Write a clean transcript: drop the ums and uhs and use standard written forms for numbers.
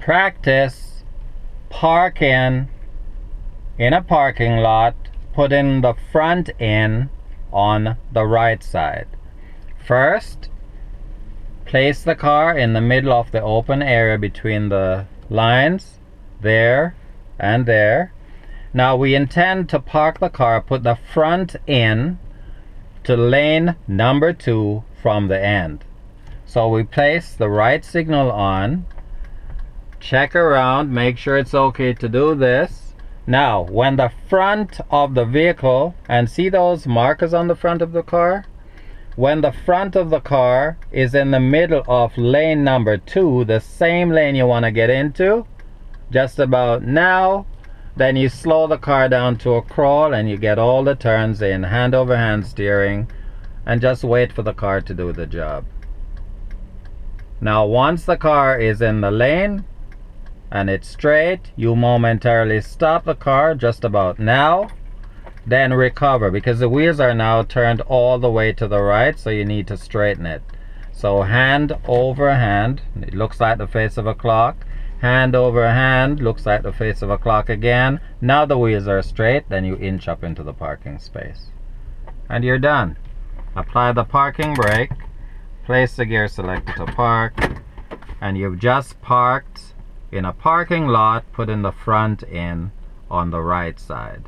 Practice parking in a parking lot, putting the front in on the right side. First, place the car in the middle of the open area between the lines, there and there. Now we intend to park the car, put the front in to lane number 2 from the end. So we place the right signal on, check around, make sure it's okay to do this. Now, when the front of the vehicle, and see those markers on the front of the car? When the front of the car is in the middle of lane number 2, the same lane you want to get into, just about now, then you slow the car down to a crawl and you get all the turns in, hand over hand steering, and just wait for the car to do the job. Now once the car is in the lane and it's straight, you momentarily stop the car just about now, then recover, because the wheels are now turned all the way to the right, so you need to straighten it. So hand over hand, it looks like the face of a clock. Hand over hand, looks like the face of a clock again. Now the wheels are straight, then you inch up into the parking space. And you're done. Apply the parking brake, place the gear selector to park, and you've just parked in a parking lot, putting the front in on the right side.